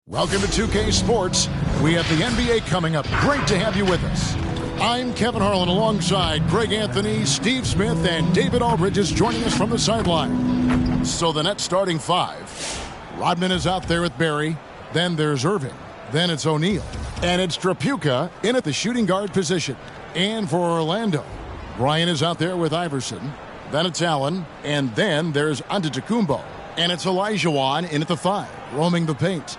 Welcome to 2K Sports. We have the NBA coming up. Great to have you with us. I'm Kevin Harlan alongside Greg Anthony, Steve Smith, and David Aldridge is joining us from the sideline. So the Nets starting five. Rodman is out there with Barry. Then there's Irving. Then it's O'Neal. And it's Trapuka in at the shooting guard position. And for Orlando, Bryant is out there with Iverson. Then it's Allen. And then there's Antetokounmpo. And it's Olajuwon in at the five, roaming the paint.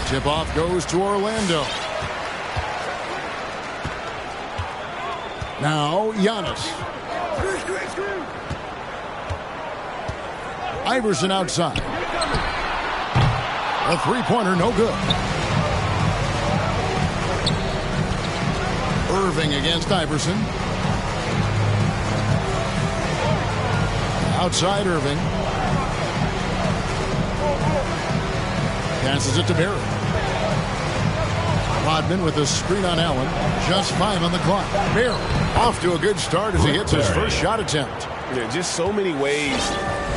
Tip-off goes to Orlando. Now, Giannis. Iverson outside. A three-pointer, no good. Irving against Iverson. Outside Irving. Passes it to Barry. Rodman with a screen on Allen. Just 5 on the clock. Barry off to a good start as he hits his first shot attempt. Yeah, just so many ways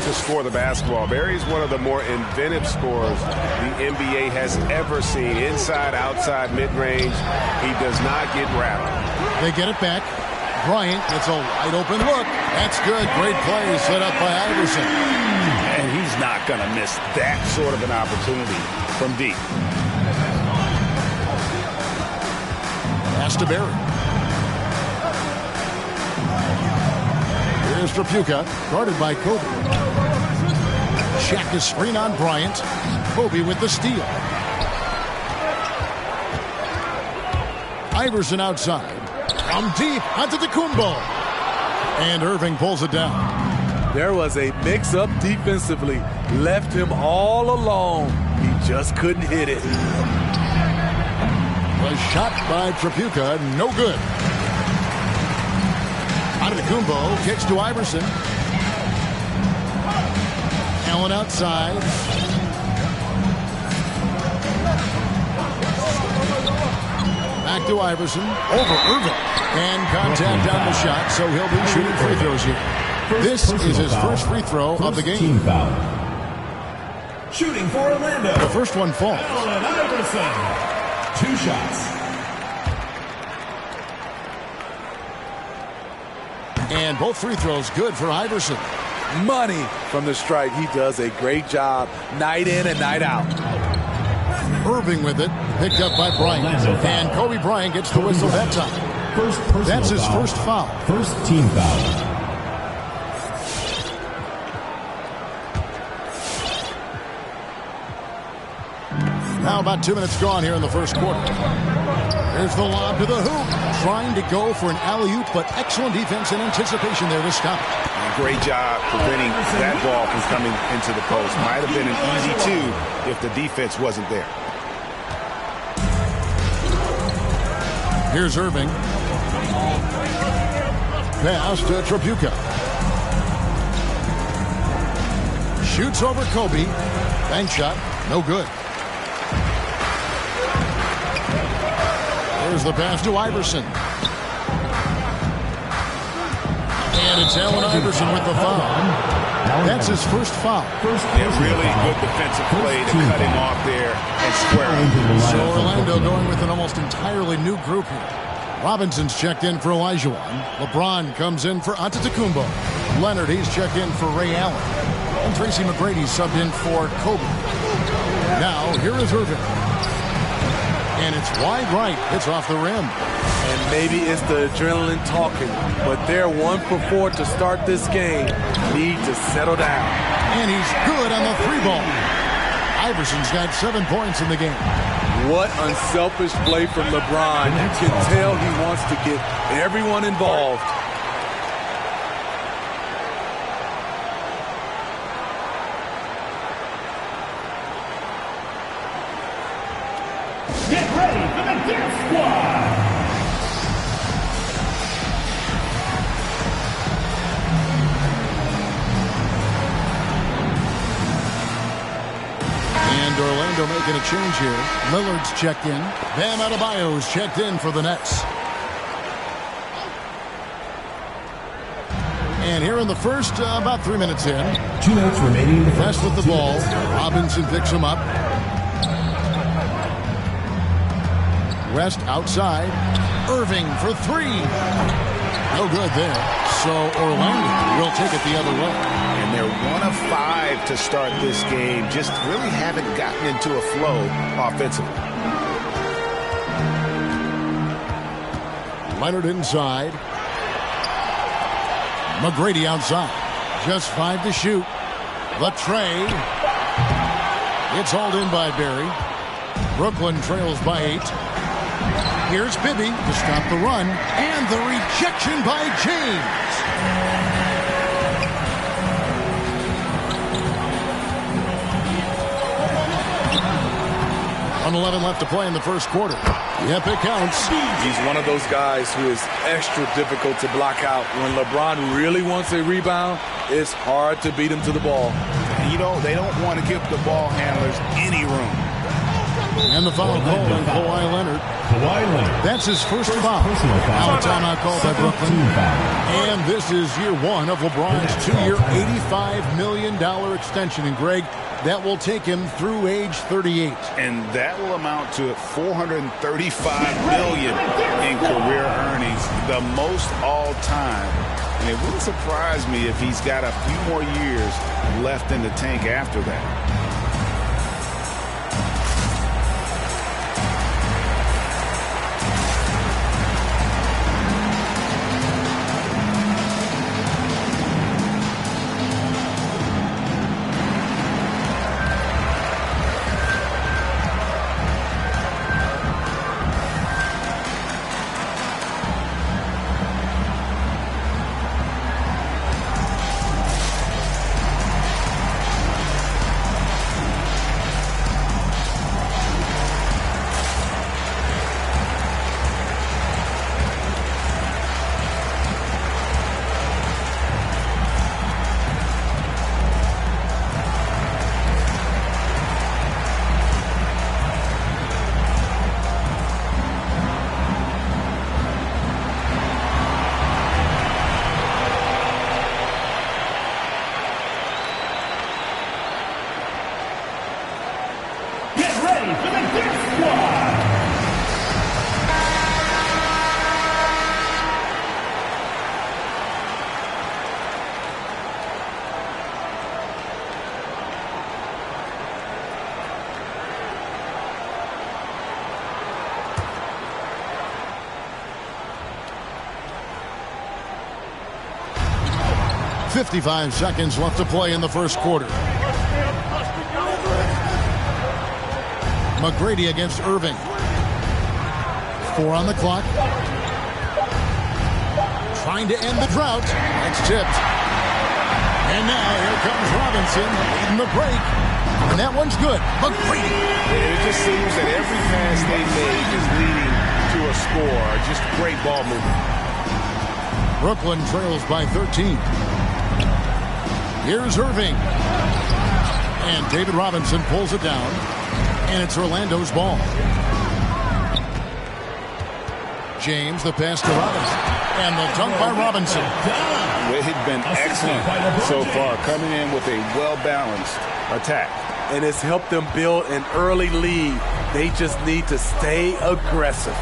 to score the basketball. Barry is one of the more inventive scorers the NBA has ever seen. Inside, outside, mid-range. He does not get rattled. They get it back. Bryant gets a wide open look. That's good. Great play set up by Iverson. And he's not going to miss that sort of an opportunity from deep. Pass to Barry. Here's Trapuka, guarded by Kobe. Shaq is screen on Bryant. Kobe with the steal. Iverson outside. From deep, Antetokounmpo. And Irving pulls it down. There was a mix-up defensively. Left him all alone. He just couldn't hit it. A shot by Trapuka, no good. Antetokounmpo kicks to Iverson. Allen outside. Back to Iverson. Over Irving. And contact on the shot, so he'll be shooting free throws here. This is his first free throw of the game. Team foul. Shooting for Orlando. The first one falls. Allen Iverson. 2 shots. And both free throws good for Iverson. Money from the stripe. He does a great job night in and night out. Irving with it, picked up by Bryant. And Kobe Bryant gets the whistle that time. That's his first foul. First team foul. Now about 2 minutes gone here in the first quarter. There's the lob to the hoop. Trying to go for an alley-oop, but excellent defense and anticipation there to stop it. Great job preventing that ball from coming into the post. Might have been an easy 2 if the defense wasn't there. Here's Irving. Pass to Trapuka. Shoots over Kobe. Bank shot, no good. There's the pass to Iverson. And it's Allen Iverson with the foul. That's his first foul. Yeah, really good defensive play to cut him off there and square him. So Orlando going with an almost entirely new group here. Robinson's checked in for Olajuwon. LeBron comes in for Antetokounmpo. Leonard, he's checked in for Ray Allen. And Tracy McGrady subbed in for Kobe. Now, here is Irving. And it's wide right. It's off the rim. And maybe it's the adrenaline talking, but they're 1 for 4 to start this game. Need to settle down. And he's good on the 3-ball. Iverson's got 7 points in the game. What unselfish play from LeBron. You can tell he wants to get everyone involved. Get ready for the dance squad. And Orlando making a change here. Lillard's checked in. Bam Adebayo's checked in for the Nets. And here in the first, about 3 minutes in. 2 minutes remaining. West with the ball. Robinson picks him up. West outside. Irving for three. No good there. So Orlando will take it the other way. And they're 1 of 5 to start this game. Just really haven't gotten into a flow offensively. Leonard inside. McGrady outside. Just 5 to shoot. The tray. It's hauled in by Barry. Brooklyn trails by 8. Here's Bibby to stop the run. And the rejection by James. On 11 left to play in the first quarter. Yep, it counts. He's one of those guys who is extra difficult to block out. When LeBron really wants a rebound, it's hard to beat him to the ball. You know, they don't want to give the ball handlers any room. And the foul called on Kawhi Leonard. That's his first foul. Now a timeout called by Brooklyn. And this is year 1 of LeBron's 2-year, $85 million extension. And Greg, that will take him through age 38. And that will amount to $435 million in career earnings, the most all time. And it wouldn't surprise me if he's got a few more years left in the tank after that. .55 seconds left to play in the first quarter. McGrady against Irving. 4 on the clock. Trying to end the drought. It's tipped. And now here comes Robinson in the break. And that one's good. McGrady. It just seems that every pass they made is leading to a score. Just great ball movement. Brooklyn trails by 13. Here's Irving. And David Robinson pulls it down. And it's Orlando's ball. James, the pass to Robinson. And the dunk by Robinson. It had been excellent so far, coming in with a well-balanced attack. And it's helped them build an early lead. They just need to stay aggressive.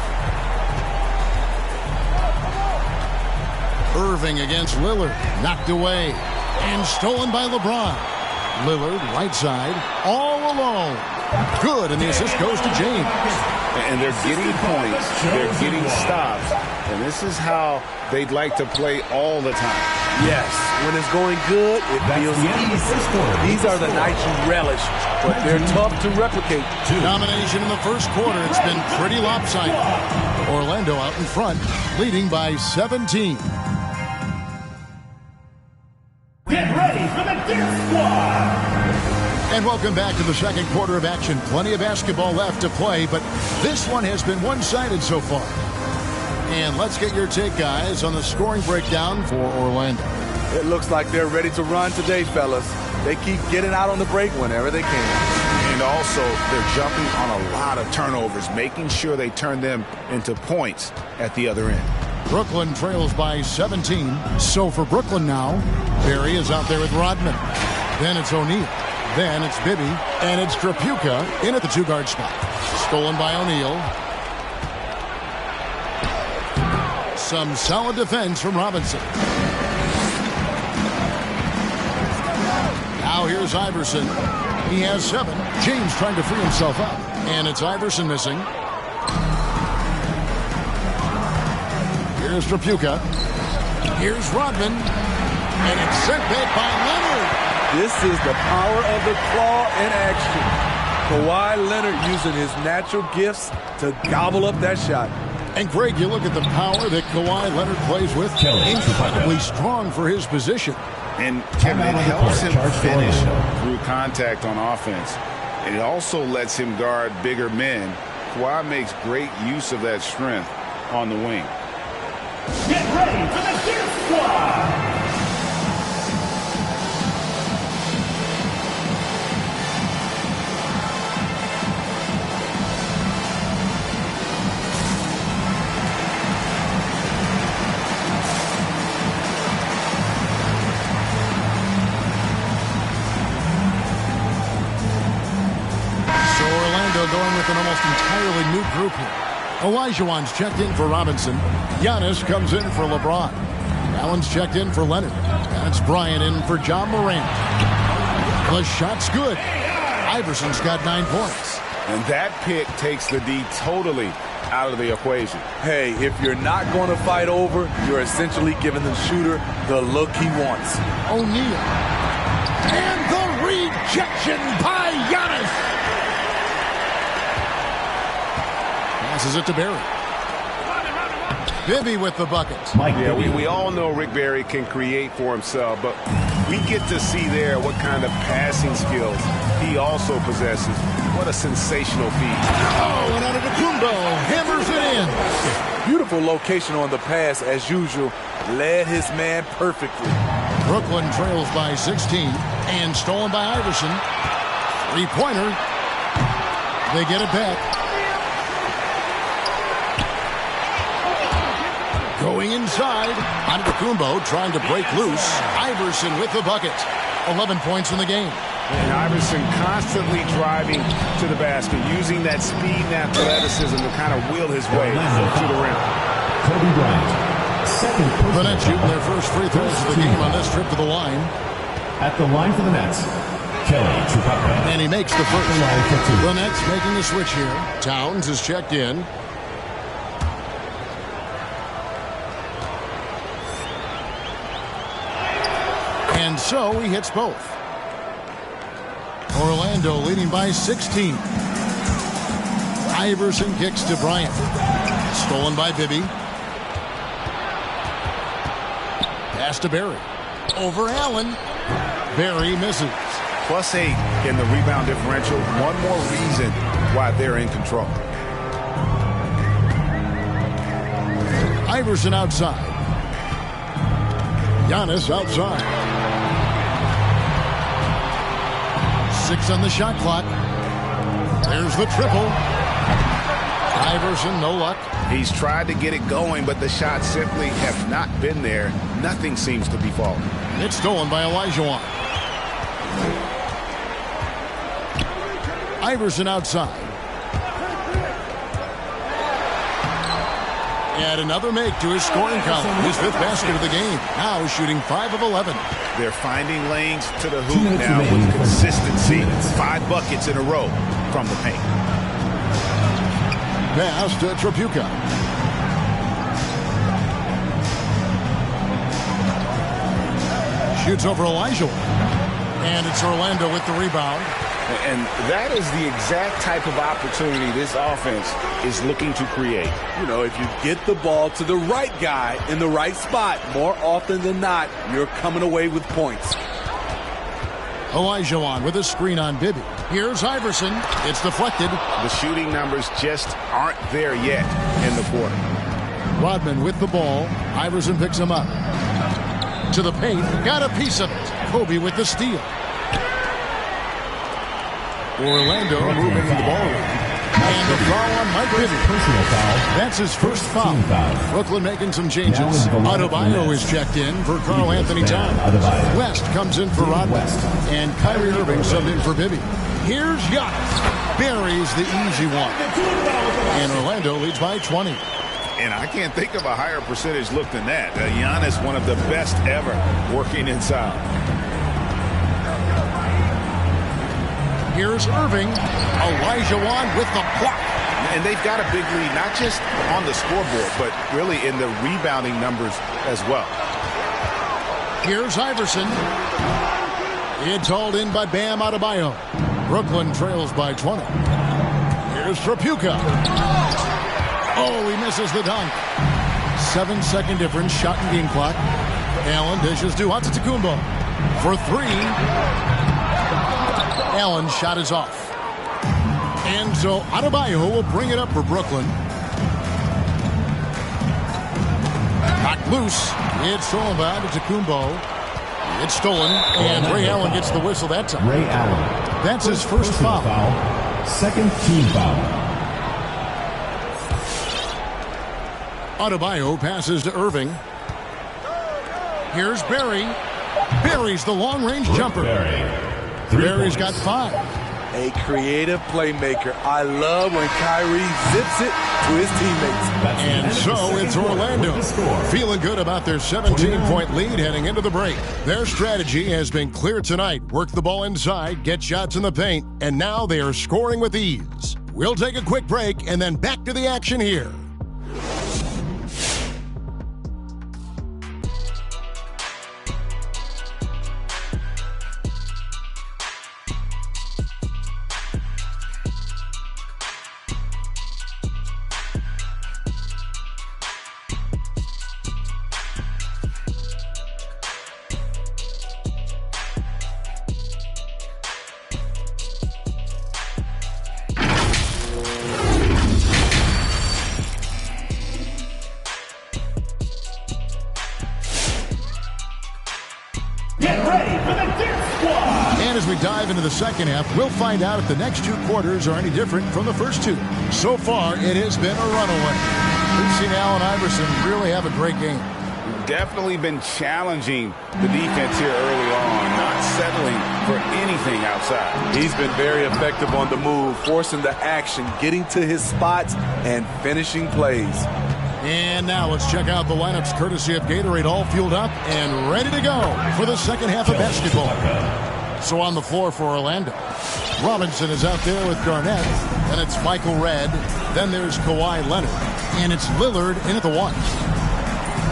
Irving against Lillard. Knocked away. And stolen by LeBron. Lillard, right side, all alone. Good, and the assist goes to James. And they're getting points. They're getting stops. And this is how they'd like to play all the time. Yes, when it's going good, it feels easy. These are the nights you relish, but they're tough to replicate. Domination in the first quarter. It's been pretty lopsided. Orlando out in front, leading by 17. Get ready for the Death Squad! And welcome back to the second quarter of action. Plenty of basketball left to play, but this one has been one-sided so far. And let's get your take, guys, on the scoring breakdown for Orlando. It looks like they're ready to run today, fellas. They keep getting out on the break whenever they can. And also, they're jumping on a lot of turnovers, making sure they turn them into points at the other end. Brooklyn trails by 17. So for Brooklyn now, Barry is out there with Rodman. Then it's O'Neal. Then it's Bibby. And it's Trapuka in at the two-guard spot. Stolen by O'Neal. Some solid defense from Robinson. Now here's Iverson. He has 7. James trying to free himself up. And it's Iverson missing. Here's Trapuka. Here's Rodman. And it's sent back by Leonard. This is the power of the claw in action. Kawhi Leonard using his natural gifts to gobble up that shot. And Greg, you look at the power that Kawhi Leonard plays with. Incredibly strong for his position. And Kevin, it helps him finish through contact on offense. And it also lets him guard bigger men. Kawhi makes great use of that strength on the wing. Get ready for the Gear Squad! Going with an almost entirely new group here. Olajuwon's checked in for Robinson. Giannis comes in for LeBron. Allen's checked in for Leonard. That's Bryant in for John Morant. The shot's good. Iverson's got 9 points. And that pick takes the D totally out of the equation. Hey, if you're not going to fight over, you're essentially giving the shooter the look he wants. O'Neal. And the rejection by Giannis. Passes it to Barry. Bibby with the bucket. Yeah, we all know Rick Barry can create for himself, but we get to see there what kind of passing skills he also possesses. What a sensational feat. Oh, and Antetokounmpo hammers it in. Beautiful location on the pass, as usual. Led his man perfectly. Brooklyn trails by 16 and stolen by Iverson. 3-pointer. They get it back. Going inside, Antetokounmpo trying to break loose. Iverson with the bucket. 11 points in the game. And Iverson constantly driving to the basket, using that speed and athleticism to kind of wheel his way to the rim. Kobe Bryant, second. The Nets shooting their first free throws of the game on this trip to the line. At the line for the Nets, Kelly Trapuka. And he makes the first. The Nets making a switch here. Towns is checked in. And so he hits both. Orlando leading by 16. Iverson kicks to Bryant. Stolen by Bibby. Pass to Barry. Over Allen. Barry misses. +8 in the rebound differential. One more reason why they're in control. Iverson outside. Giannis outside. 6 on the shot clock. There's the triple. Iverson, no luck. He's tried to get it going, but the shots simply have not been there. Nothing seems to be falling. It's stolen by Olajuwon. Iverson outside. And another make to his scoring column. His 5th basket of the game. Now shooting 5 of 11. They're finding lanes to the hoop now with consistency. 5 buckets in a row from the paint. Pass to Trapuka. Shoots over Olajuwon. And it's Orlando with the rebound. And that is the exact type of opportunity this offense is looking to create. You know, if you get the ball to the right guy in the right spot, more often than not, you're coming away with points. Olajuwon with a screen on Bibby. Here's Iverson. It's deflected. The shooting numbers just aren't there yet in the quarter. Rodman with the ball. Iverson picks him up. To the paint. Got a piece of it. Kobe with the steal. Orlando moving the ball. And the foul on Mike Bibby. That's his first foul. Brooklyn making some changes. Adebayo is checked in for Karl Anthony Towns. West comes in for Rodman. And Kyrie Irving subbed in for Bibby. Here's Giannis. Buries the easy one. And Orlando leads by 20. And I can't think of a higher percentage look than that. Giannis, one of the best ever working inside. Here's Irving. Elijah Wan with the block. And they've got a big lead, not just on the scoreboard, but really in the rebounding numbers as well. Here's Iverson. It's hauled in by Bam Adebayo. Brooklyn trails by 20. Here's Trapuka. Oh, he misses the dunk. 7-second difference, shot and game clock. Allen dishes to Antetokounmpo for three. Allen's shot is off. And so Adebayo will bring it up for Brooklyn. Knocked loose. It's stolen by Antetokounmpo. It's stolen. And Ray Allen gets the whistle that time. Ray Allen. That's his first foul. Second team foul. Adebayo passes to Irving. Here's Barry. Barry's the long-range jumper. Barry's got 5. A creative playmaker. I love when Kyrie zips it to his teammates. And so it's Orlando feeling good about their 17-point lead heading into the break. Their strategy has been clear tonight. Work the ball inside, get shots in the paint, and now they are scoring with ease. We'll take a quick break and then back to the action here. Dive into the second half, we'll find out if the next 2 quarters are any different from the first 2. So far, it has been a runaway. We've seen Allen Iverson really have a great game. Definitely been challenging the defense here early on, not settling for anything outside. He's been very effective on the move, forcing the action, getting to his spots, and finishing plays. And now let's check out the lineups courtesy of Gatorade, all fueled up and ready to go for the second half of basketball. So on the floor for Orlando, Robinson is out there with Garnett, and it's Michael Redd. Then there's Kawhi Leonard, and it's Lillard in at the 1.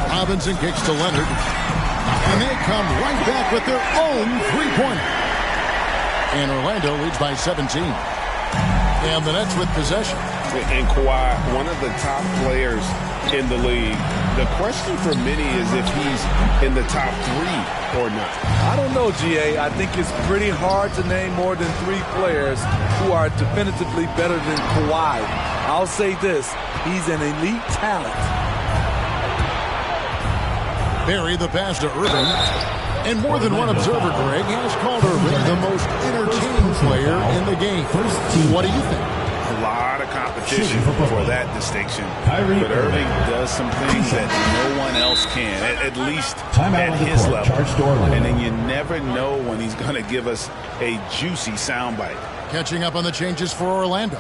Robinson kicks to Leonard, and they come right back with their own three-pointer. And Orlando leads by 17. And the Nets with possession. And Kawhi, one of the top players in the league. The question for many is if he's in the top 3 or not. I don't know, GA. I think it's pretty hard to name more than 3 players who are definitively better than Kawhi. I'll say this, he's an elite talent. Barry the pass to Irving. And more than one observer, Greg, has called Irving the most entertaining player in the game. What do you think? A lot of competition for that distinction. But Irving does some things that no one else can, at least at his level. And then you never know when he's going to give us a juicy soundbite. Catching up on the changes for Orlando.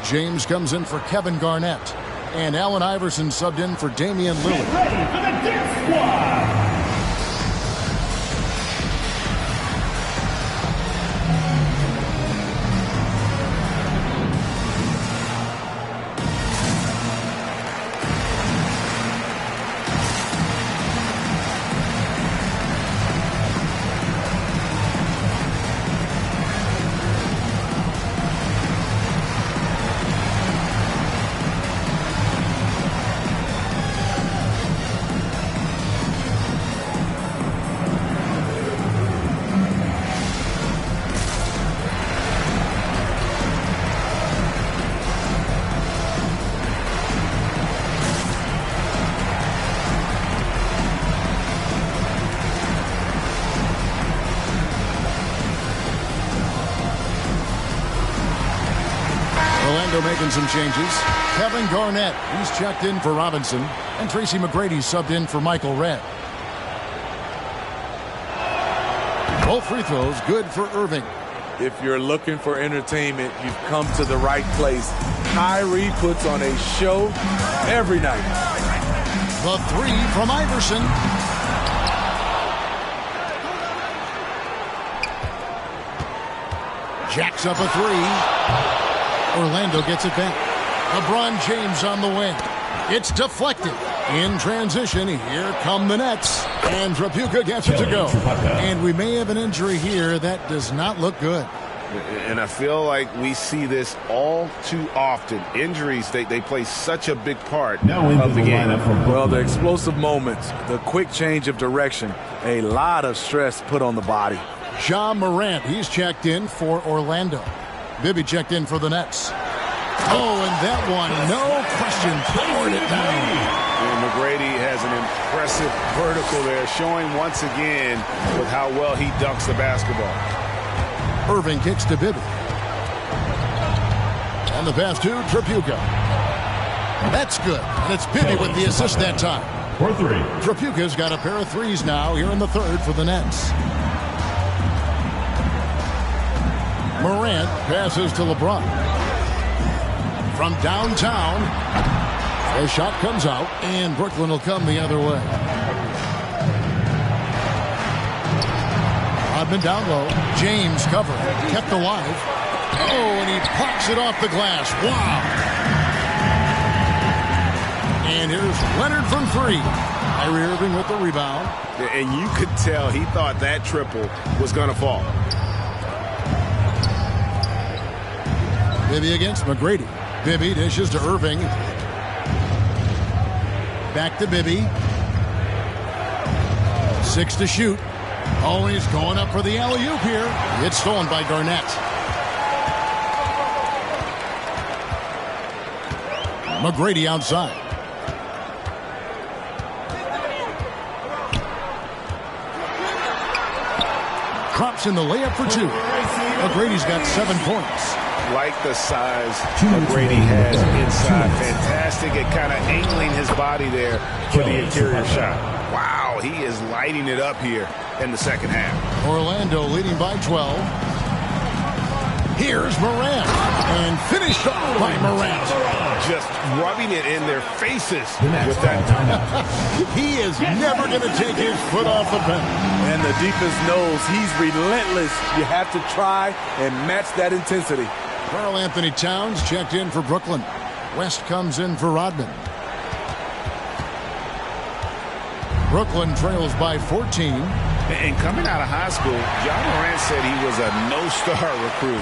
James comes in for Kevin Garnett. And Allen Iverson subbed in for Damian Lillard. Ready for the dance squad. Orlando making some changes. Kevin Garnett, he's checked in for Robinson. And Tracy McGrady subbed in for Michael Redd. Both free throws good for Irving. If you're looking for entertainment, you've come to the right place. Kyrie puts on a show every night. The three from Iverson. Jacks up a three. Orlando gets it back. LeBron James on the wing. It's deflected. In transition, here come the Nets. And Trapuka gets it to go. And we may have an injury here that does not look good. And I feel like we see this all too often. Injuries, they play such a big part of the game. Well, the explosive moments, the quick change of direction, a lot of stress put on the body. Ja Morant, he's checked in for Orlando. Bibby checked in for the Nets. Oh, and that one, no question, poured it down. And McGrady has an impressive vertical there, showing once again with how well he dunks the basketball. Irving kicks to Bibby. And the pass to Trapuka. That's good. And it's Bibby with the assist that time. For three. Trapuka's got a pair of threes now here in the third for the Nets. Morant passes to LeBron. From downtown, the shot comes out, and Brooklyn will come the other way. Rodman down low. James covering. Kept alive. Oh, and he pops it off the glass. Wow. And here's Leonard from three. Kyrie Irving with the rebound. And you could tell he thought that triple was going to fall. Bibby against McGrady. Bibby dishes to Irving. Back to Bibby. 6 to shoot. Oh, he's going up for the alley-oop here. It's stolen by Garnett. McGrady outside. Drops in the layup for two. McGrady's got 7 points. Like the size McGrady has inside. Fantastic at kind of angling his body there for the interior shot. Wow, he is lighting it up here in the second half. Orlando leading by 12. Here's Morant. And finished off by Morant. Just rubbing it in their faces with that. He is never going to take his foot off the pedal. And the deepest knows he's relentless. You have to try and match that intensity. Karl Anthony Towns checked in for Brooklyn. West comes in for Rodman. Brooklyn trails by 14. And coming out of high school, Ja Morant said he was a no-star recruit.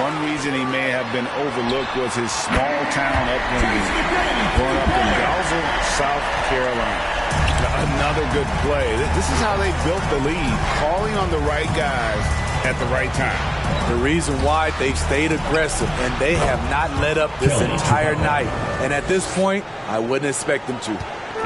One reason he may have been overlooked was his small-town upbringing, growing up in Dalzell, South Carolina. Another good play. This is how they built the lead, calling on the right guys at the right time. The reason why they've stayed aggressive, and they have not let up this entire night. And at this point, I wouldn't expect them to.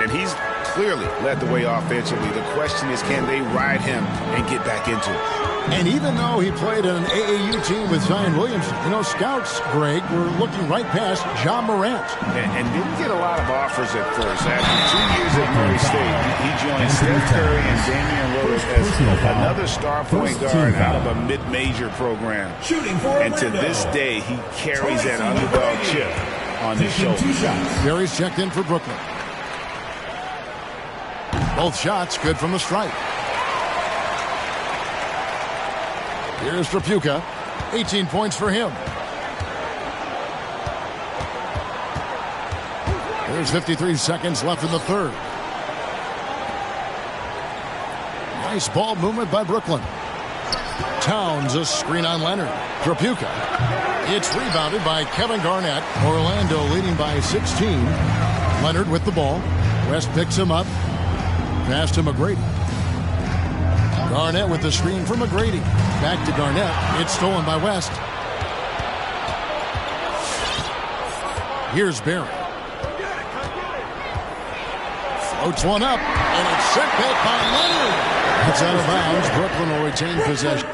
And he's clearly led the way offensively. The question is, can they ride him and get back into it? And even though he played on an AAU team with Zion Williamson, scouts, Greg, were looking right past Ja Morant. And didn't get a lot of offers at first. After 2 years at Murray State, he joined Steph Curry and Damian Lillard as another star point guard out of a mid-major program. And to this day, he carries that underdog chip on his shoulders. Gary's checked in for Brooklyn. Both shots good from the stripe. Here's Trapuka. 18 points for him. There's 53 seconds left in the third. Nice ball movement by Brooklyn. Towns, a screen on Leonard. Trapuka. It's rebounded by Kevin Garnett. Orlando leading by 16. Leonard with the ball. West picks him up. Pass to McGrady. Garnett with the screen for McGrady. Back to Garnett. It's stolen by West. Here's Barry. Floats one up, and it's sent back by Leonard. It's out of bounds. Brooklyn will retain possession.